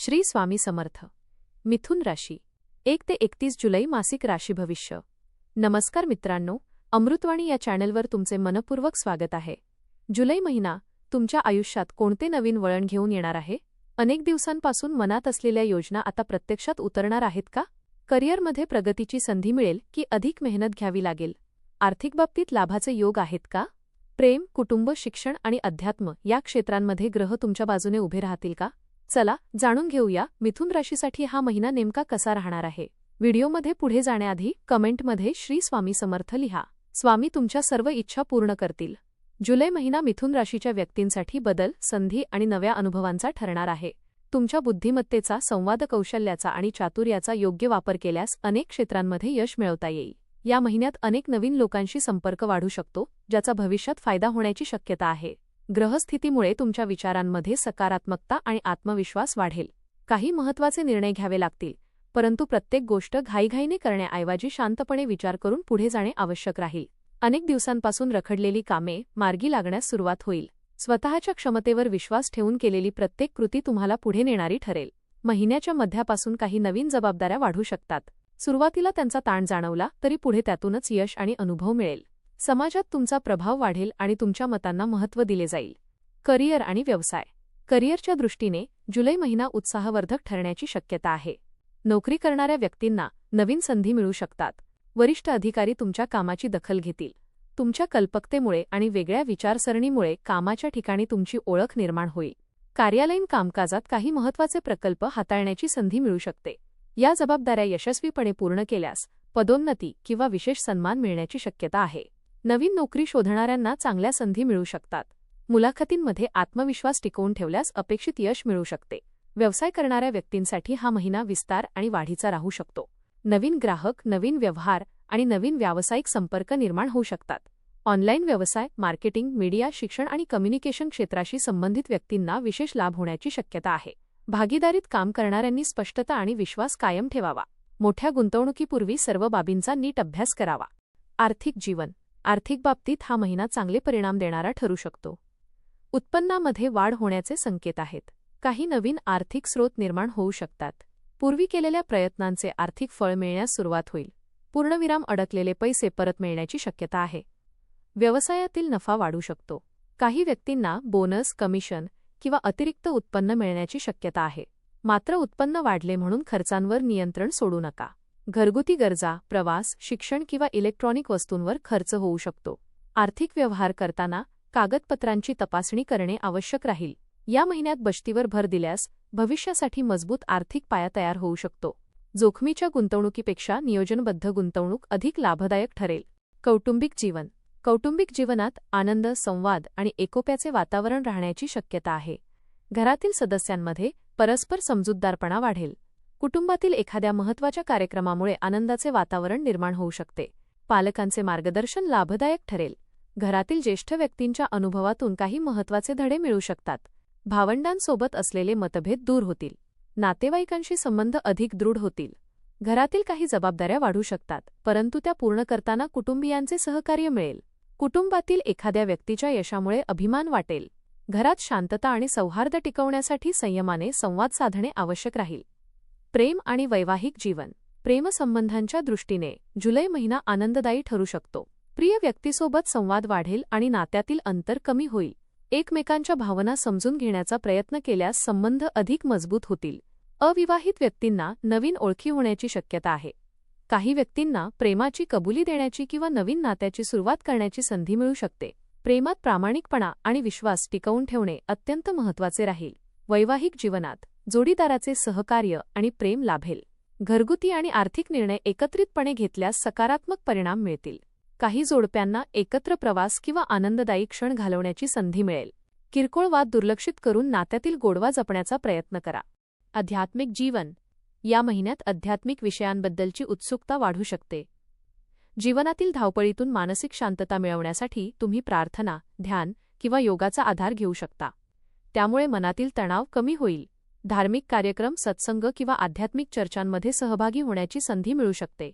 श्री स्वामी समर्थ. मिथुन राशी 1 ते 31 जुलै मासिक राशी भविष्य. नमस्कार मित्रांनो, अमृतवाणी या चॅनलवर तुमचे मनपूर्वक स्वागत आहे. जुलै महिना तुमच्या आयुष्यात कोणते नवीन वळण घेऊन येणार आहे? अनेक दिवसांपासून मनात असलेल्या योजना आता प्रत्यक्षात उतरणार आहेत का? करिअरमध्ये प्रगतीची संधी मिळेल की अधिक मेहनत घ्यावी लागेल? आर्थिक बाबतीत लाभाचे योग आहेत का? प्रेम, कुटुंब, शिक्षण आणि अध्यात्म या क्षेत्रांमध्ये ग्रह तुमच्या बाजूने उभे राहतील का? चला जाणून घेऊया मिथुन राशीसाठी हा महिना नेमका कसा राहणार आहे. व्हिडिओमध्ये पुढे जाण्याआधी कमेंटमध्ये श्री स्वामी समर्थ लिहा. स्वामी तुमच्या सर्व इच्छा पूर्ण करतील. जुलै महिना मिथुन राशीच्या व्यक्तींसाठी बदल, संधी आणि नव्या अनुभवांचा ठरणार आहे. तुमच्या बुद्धिमत्तेचा, संवाद कौशल्याचा आणि चातुर्याचा योग्य वापर केल्यास अनेक क्षेत्रांमध्ये यश मिळवता येईल. या महिन्यात अनेक नवीन लोकांशी संपर्क वाढू शकतो, ज्याचा भविष्यात फायदा होण्याची शक्यता आहे. ग्रहस्थितीमुळे तुमच्या विचारांमध्ये सकारात्मकता आणि आत्मविश्वास वाढेल. काही महत्त्वाचे निर्णय घ्यावे लागतील, परंतु प्रत्येक गोष्ट घाईघाईने करण्याऐवजी शांतपणे विचार करून पुढे जाणे आवश्यक राहील. अनेक दिवसांपासून रखडलेली कामे मार्गी लागण्यास सुरुवात होईल. स्वतःच्या क्षमतेवर विश्वास ठेवून केलेली प्रत्येक कृती तुम्हाला पुढे नेणारी ठरेल. महिन्याच्या मध्यापासून काही नवीन जबाबदाऱ्या वाढू शकतात. सुरुवातीला त्यांचा ताण जाणवला तरी पुढे त्यातूनच यश आणि अनुभव मिळेल. समाजात तुमचा प्रभाव वाढेल आणि तुमच्या मतांना महत्त्व दिले जाईल. करिअर आणि व्यवसाय. करिअरच्या दृष्टीने जुलै महिना उत्साहवर्धक ठरण्याची शक्यता आहे. नोकरी करणाऱ्या व्यक्तींना नवीन संधी मिळू शकतात. वरिष्ठ अधिकारी तुमच्या कामाची दखल घेतील. तुमच्या कल्पकतेमुळे आणि वेगळ्या विचारसरणीमुळे कामाच्या ठिकाणी तुमची ओळख निर्माण होईल. कार्यालयीन कामकाजात काही महत्त्वाचे प्रकल्प हाताळण्याची संधी मिळू शकते. या जबाबदाऱ्या यशस्वीपणे पूर्ण केल्यास पदोन्नती किंवा विशेष सन्मान मिळण्याची शक्यता आहे. नवीन नोकरी शोधणाऱ्यांना चांगल्या संधी मिळू शकतात. मुलाखतींमध्ये आत्मविश्वास टिकवून ठेवल्यास अपेक्षित यश मिळू शकते. व्यवसाय करणाऱ्या व्यक्तींसाठी हा महिना विस्तार आणि वाढीचा राहू शकतो. नवीन ग्राहक, नवीन व्यवहार आणि नवीन व्यावसायिक संपर्क निर्माण होऊ शकतात. ऑनलाईन व्यवसाय, मार्केटिंग, मीडिया, शिक्षण आणि कम्युनिकेशन क्षेत्राशी संबंधित व्यक्तींना विशेष लाभ होण्याची शक्यता आहे. भागीदारीत काम करणाऱ्यांनी स्पष्टता आणि विश्वास कायम ठेवावा. मोठ्या गुंतवणुकीपूर्वी सर्व बाबींचा नीट अभ्यास करावा. आर्थिक जीवन. आर्थिक बाबतीत हा महिना चांगले परिणाम देणारा ठरू शकतो. उत्पन्नामध्ये वाढ होण्याचे संकेत आहेत. काही नवीन आर्थिक स्रोत निर्माण होऊ शकतात. पूर्वी केलेल्या प्रयत्नांचे आर्थिक फळ मिळण्यास सुरुवात होईल. पूर्णविराम अडकलेले पैसे परत मिळण्याची शक्यता आहे. व्यवसायातील नफा वाढू शकतो. काही व्यक्तींना बोनस, कमिशन किंवा अतिरिक्त उत्पन्न मिळण्याची शक्यता आहे. मात्र उत्पन्न वाढले म्हणून खर्चांवर नियंत्रण सोडू नका. घरगुती गरजा, प्रवास, शिक्षण किंवा इलेक्ट्रॉनिक वस्तूंवर खर्च होऊ शकतो. आर्थिक व्यवहार करताना कागदपत्रांची तपासणी करणे आवश्यक राहील. या महिन्यात बचतीवर भर दिल्यास भविष्यासाठी मजबूत आर्थिक पाया तयार होऊ शकतो. जोखमीच्या गुंतवणुकीपेक्षा नियोजनबद्ध गुंतवणूक अधिक लाभदायक ठरेल. कौटुंबिक जीवन. कौटुंबिक जीवनात आनंद, संवाद आणि एकोप्याचे वातावरण राहण्याची शक्यता आहे. घरातील सदस्यांमध्ये परस्पर समजूतदारपणा वाढेल. कुटुंबातील एखाद्या महत्त्वाच्या कार्यक्रमामुळे आनंदाचे वातावरण निर्माण होऊ शकते. पालकांचे मार्गदर्शन लाभदायक ठरेल. घरातील ज्येष्ठ व्यक्तींच्या अनुभवातून काही महत्त्वाचे धडे मिळू शकतात. भावंडांसोबत असलेले मतभेद दूर होतील. नातेवाईकांशी संबंध अधिक दृढ होतील. घरातील काही जबाबदाऱ्या वाढू शकतात, परंतु त्या पूर्ण करताना कुटुंबियांचे सहकार्य मिळेल. कुटुंबातील एखाद्या व्यक्तीच्या यशामुळे अभिमान वाटेल. घरात शांतता आणि सौहार्द टिकवण्यासाठी संयमाने संवाद साधणे आवश्यक राहील. प्रेम आणि वैवाहिक जीवन. प्रेमसंबंधांच्या दृष्टीने जुलै महिना आनंददायी ठरू शकतो. प्रिय व्यक्तीसोबत संवाद वाढेल आणि नात्यातील अंतर कमी होईल. एकमेकांच्या भावना समजून घेण्याचा प्रयत्न केल्यास संबंध अधिक मजबूत होतील. अविवाहित व्यक्तींना नवीन ओळखी होण्याची शक्यता आहे. काही व्यक्तींना प्रेमाची कबुली देण्याची किंवा नवीन नात्याची सुरुवात करण्याची संधी मिळू शकते. प्रेमात प्रामाणिकपणा आणि विश्वास टिकवून ठेवणे अत्यंत महत्त्वाचे राहील. वैवाहिक जीवनात जोडीदाराचे सहकार्य आणि प्रेम लाभेल. घरगुती आणि आर्थिक निर्णय एकत्रितपणे घेतल्यास सकारात्मक परिणाम मिळतील. काही जोडप्यांना एकत्र प्रवास किंवा आनंददायी क्षण घालवण्याची संधी मिळेल. किरकोळ वाद दुर्लक्षित करून नात्यातील गोडवा जपण्याचा प्रयत्न करा. आध्यात्मिक जीवन. या महिन्यात आध्यात्मिक विषयांबद्दलची उत्सुकता वाढू शकते. जीवनातील धावपळीतून मानसिक शांतता मिळवण्यासाठी तुम्ही प्रार्थना, ध्यान किंवा योगाचा आधार घेऊ शकता. त्यामुळे मनातील तणाव कमी होईल. धार्मिक कार्यक्रम, सत्संग किंवा आध्यात्मिक चर्चांमध्ये सहभागी होण्याची संधी मिळू शकते.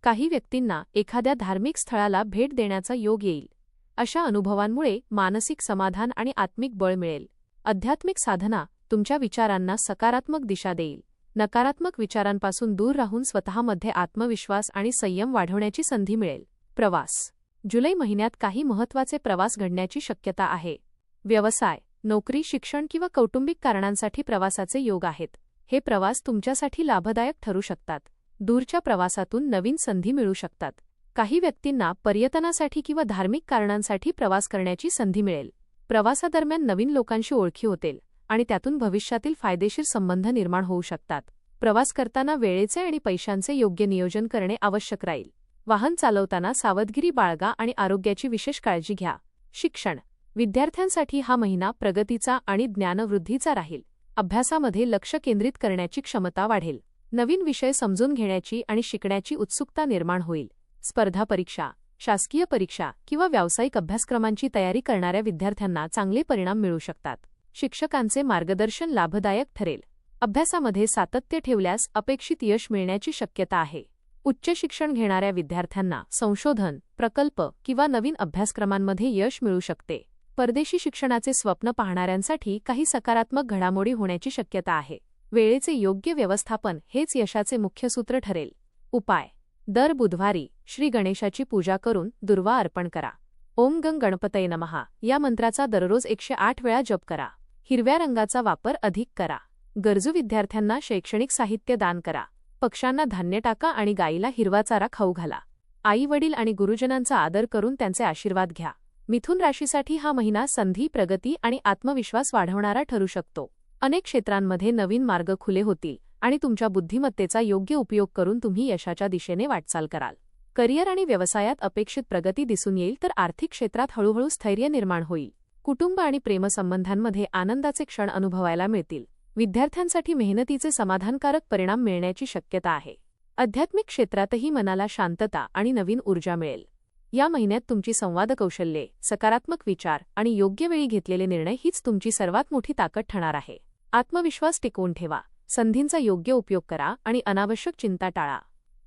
काही व्यक्तींना एखाद्या धार्मिक स्थळाला भेट देण्याचा योग येईल. अशा अनुभवांमुळे मानसिक समाधान आणि आत्मिक बळ मिळेल. आध्यात्मिक साधना तुमच्या विचारांना सकारात्मक दिशा देईल. नकारात्मक विचारांपासून दूर राहून स्वतःमध्ये आत्मविश्वास आणि संयम वाढवण्याची संधी मिळेल. प्रवास. जुलै महिन्यात काही महत्त्वाचे प्रवास घडण्याची शक्यता आहे. व्यवसाय, नोकरी, शिक्षण किंवा कौटुंबिक कारणांसाठी प्रवासाचे योग आहेत. हे प्रवास तुमच्यासाठी लाभदायक ठरू शकतात. दूरच्या प्रवासातून नवीन संधी मिळू शकतात. काही व्यक्तींना पर्यटनासाठी किंवा धार्मिक कारणांसाठी प्रवास करण्याची संधी मिळेल. प्रवासादरम्यान नवीन लोकांशी ओळखी होतील आणि त्यातून भविष्यातील फायदेशीर संबंध निर्माण होऊ शकतात. प्रवास करताना वेळेचे आणि पैशांचे योग्य नियोजन करणे आवश्यक राहील. वाहन चालवताना सावधगिरी बाळगा आणि आरोग्याची विशेष काळजी घ्या. शिक्षण. विद्यार्थ्यांसाठी हा महिना प्रगतीचा आणि ज्ञानवृद्धीचा राहील. अभ्यासामध्ये लक्ष केंद्रित करण्याची क्षमता वाढेल. नवीन विषय समजून घेण्याची आणि शिकण्याची उत्सुकता निर्माण होईल. स्पर्धा परीक्षा, शासकीय परीक्षा किंवा व्यावसायिक अभ्यासक्रमांची तयारी करणाऱ्या विद्यार्थ्यांना चांगले परिणाम मिळू शकतात. शिक्षकांचे मार्गदर्शन लाभदायक ठरेल. अभ्यासामध्ये सातत्य ठेवल्यास अपेक्षित यश मिळण्याची शक्यता आहे. उच्च शिक्षण घेणाऱ्या विद्यार्थ्यांना संशोधन, प्रकल्प किंवा नवीन अभ्यासक्रमांमध्ये यश मिळू शकते. परदेशी शिक्षणाचे स्वप्न पाहणाऱ्यांसाठी काही सकारात्मक घडामोडी होण्याची शक्यता आहे. वेळेचे योग्य व्यवस्थापन हेच यशाचे मुख्य सूत्र ठरेल. उपाय. दर बुधवारी श्री गणेशाची पूजा करून दुर्वा अर्पण करा. ओम गं गणपतये नमः या मंत्राचा दररोज 108 वेळा जप करा. हिरव्या रंगाचा वापर अधिक करा. गरजू विद्यार्थ्यांना शैक्षणिक साहित्य दान करा. पक्ष्यांना धान्य टाका आणि गायीला हिरवा चारा खाऊ घाला. आई वडील आणि गुरुजनांचा आदर करून त्यांचे आशीर्वाद घ्या. मिथुन राशीसाठी हा महिना संधी, प्रगती आणि आत्मविश्वास वाढवणारा ठरू शकतो. अनेक क्षेत्रांमध्ये नवीन मार्ग खुले होतील आणि तुमच्या बुद्धिमत्तेचा योग्य उपयोग करून तुम्ही यशाच्या दिशेने वाटचाल कराल. करिअर आणि व्यवसायात अपेक्षित प्रगती दिसून येईल तर आर्थिक क्षेत्रात हळूहळू स्थैर्य निर्माण होईल. कुटुंब आणि प्रेमसंबंधांमध्ये आनंदाचे क्षण अनुभवायला मिळतील. विद्यार्थ्यांसाठी मेहनतीचे समाधानकारक परिणाम मिळण्याची शक्यता आहे. आध्यात्मिक क्षेत्रातही मनाला शांतता आणि नवीन ऊर्जा मिळेल. या महिन्यात तुमची संवाद कौशल्ये, सकारात्मक विचार आणि योग्य वेळी घेतलेले निर्णय हीच तुमची सर्वात मोठी ताकद ठरणार आहे. आत्मविश्वास टिकवून ठेवा, संधींचा योग्य उपयोग करा आणि अनावश्यक चिंता टाळा.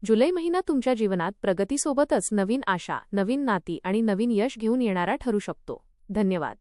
जुलै महिना तुमच्या जीवनात प्रगतीसोबतच नवीन आशा, नवीन नाती आणि नवीन यश घेऊन येणारा ठरू शकतो. धन्यवाद.